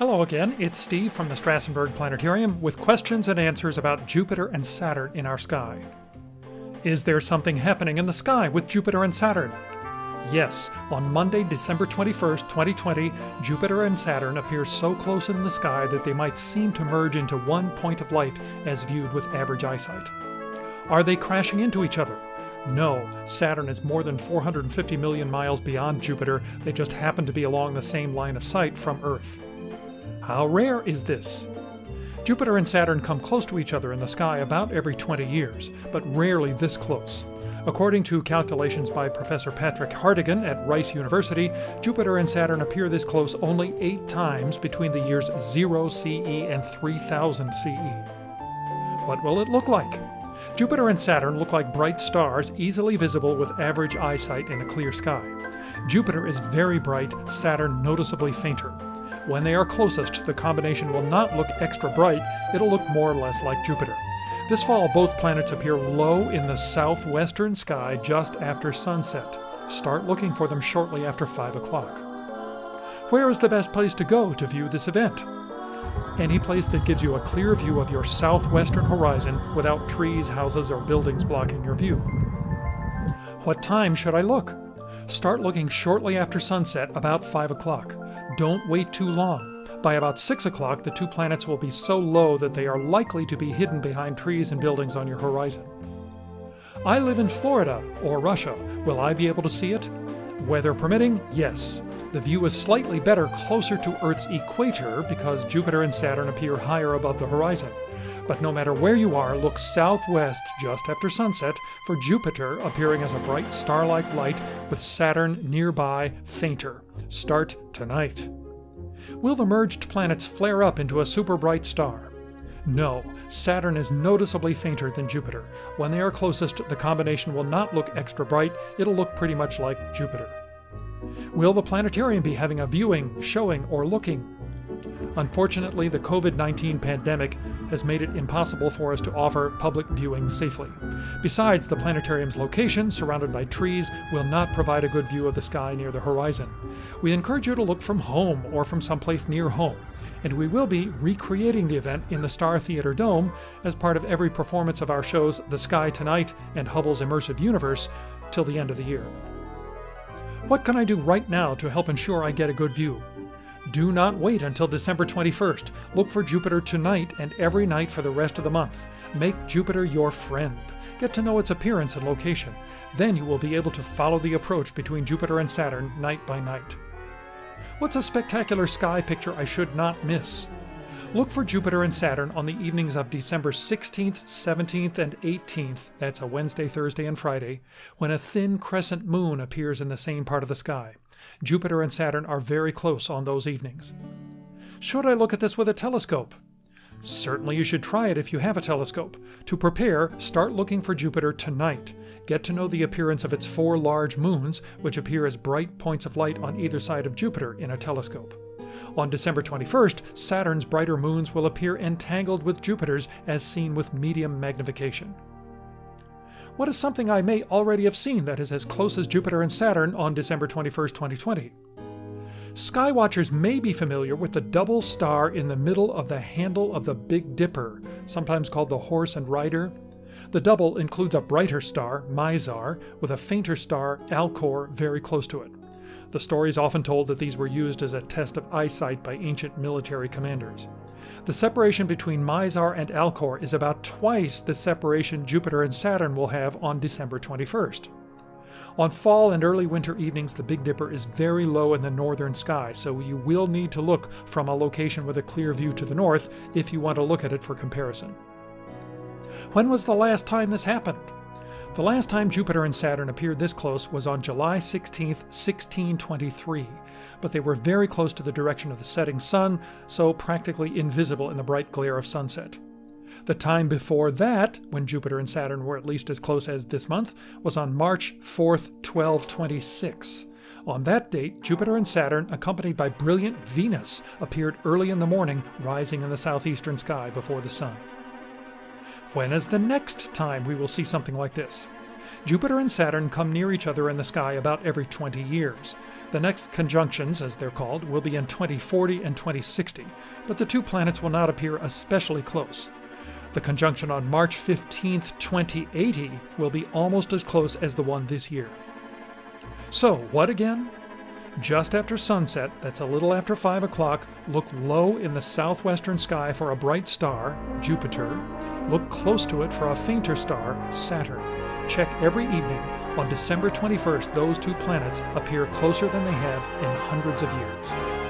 Hello again, it's Steve from the Strassenberg Planetarium with questions and answers about Jupiter and Saturn in our sky. Is there something happening in the sky with Jupiter and Saturn? Yes, on Monday, December 21st, 2020, Jupiter and Saturn appear so close in the sky that they might seem to merge into one point of light as viewed with average eyesight. Are they crashing into each other? No, Saturn is more than 450 million miles beyond Jupiter. They just happen to be along the same line of sight from Earth. How rare is this? Jupiter and Saturn come close to each other in the sky about every 20 years, but rarely this close. According to calculations by Professor Patrick Hartigan at Rice University, Jupiter and Saturn appear this close only 8 times between the years 0 CE and 3000 CE. What will it look like? Jupiter and Saturn look like bright stars easily visible with average eyesight in a clear sky. Jupiter is very bright, Saturn noticeably fainter. When they are closest, the combination will not look extra bright, it'll look more or less like Jupiter. This fall, both planets appear low in the southwestern sky just after sunset. Start looking for them shortly after 5 o'clock. Where is the best place to go to view this event? Any place that gives you a clear view of your southwestern horizon without trees, houses, or buildings blocking your view. What time should I look? Start looking shortly after sunset, about 5 o'clock. Don't wait too long. By about 6 o'clock, the two planets will be so low that they are likely to be hidden behind trees and buildings on your horizon. I live in Florida, or Russia. Will I be able to see it? Weather permitting, yes. The view is slightly better closer to Earth's equator because Jupiter and Saturn appear higher above the horizon. But no matter where you are, look southwest just after sunset for Jupiter appearing as a bright star-like light with Saturn nearby fainter. Start tonight. Will the merged planets flare up into a super bright star? No, Saturn is noticeably fainter than Jupiter. When they are closest, the combination will not look extra bright, it'll look pretty much like Jupiter. Will the planetarium be having a viewing, showing, or looking? Unfortunately, the COVID-19 pandemic has made it impossible for us to offer public viewing safely. Besides, the planetarium's location, surrounded by trees, will not provide a good view of the sky near the horizon. We encourage you to look from home or from someplace near home, and we will be recreating the event in the Star Theater Dome as part of every performance of our shows The Sky Tonight and Hubble's Immersive Universe till the end of the year. What can I do right now to help ensure I get a good view? Do not wait until December 21st. Look for Jupiter tonight and every night for the rest of the month. Make Jupiter your friend. Get to know its appearance and location. Then you will be able to follow the approach between Jupiter and Saturn night by night. What's a spectacular sky picture I should not miss? Look for Jupiter and Saturn on the evenings of December 16th, 17th, and 18th, that's a Wednesday, Thursday, and Friday, when a thin crescent moon appears in the same part of the sky. Jupiter and Saturn are very close on those evenings. Should I look at this with a telescope? Certainly you should try it if you have a telescope. To prepare, start looking for Jupiter tonight. Get to know the appearance of its 4 large moons, which appear as bright points of light on either side of Jupiter in a telescope. On December 21st, Saturn's brighter moons will appear entangled with Jupiter's as seen with medium magnification. What is something I may already have seen that is as close as Jupiter and Saturn on December 21st, 2020? Skywatchers may be familiar with the double star in the middle of the handle of the Big Dipper, sometimes called the Horse and Rider. The double includes a brighter star, Mizar, with a fainter star, Alcor, very close to it. The story is often told that these were used as a test of eyesight by ancient military commanders. The separation between Mizar and Alcor is about twice the separation Jupiter and Saturn will have on December 21st. On fall and early winter evenings, the Big Dipper is very low in the northern sky, so you will need to look from a location with a clear view to the north if you want to look at it for comparison. When was the last time this happened? The last time Jupiter and Saturn appeared this close was on July 16, 1623, but they were very close to the direction of the setting sun, so practically invisible in the bright glare of sunset. The time before that, when Jupiter and Saturn were at least as close as this month, was on March 4th, 1226. On that date, Jupiter and Saturn, accompanied by brilliant Venus, appeared early in the morning, rising in the southeastern sky before the sun. When is the next time we will see something like this? Jupiter and Saturn come near each other in the sky about every 20 years. The next conjunctions, as they're called, will be in 2040 and 2060, but the two planets will not appear especially close. The conjunction on March 15, 2080 will be almost as close as the one this year. So, what again? Just after sunset, that's a little after 5 o'clock, look low in the southwestern sky for a bright star, Jupiter. Look close to it for a fainter star, Saturn. Check every evening. On December 21st, those two planets appear closer than they have in hundreds of years.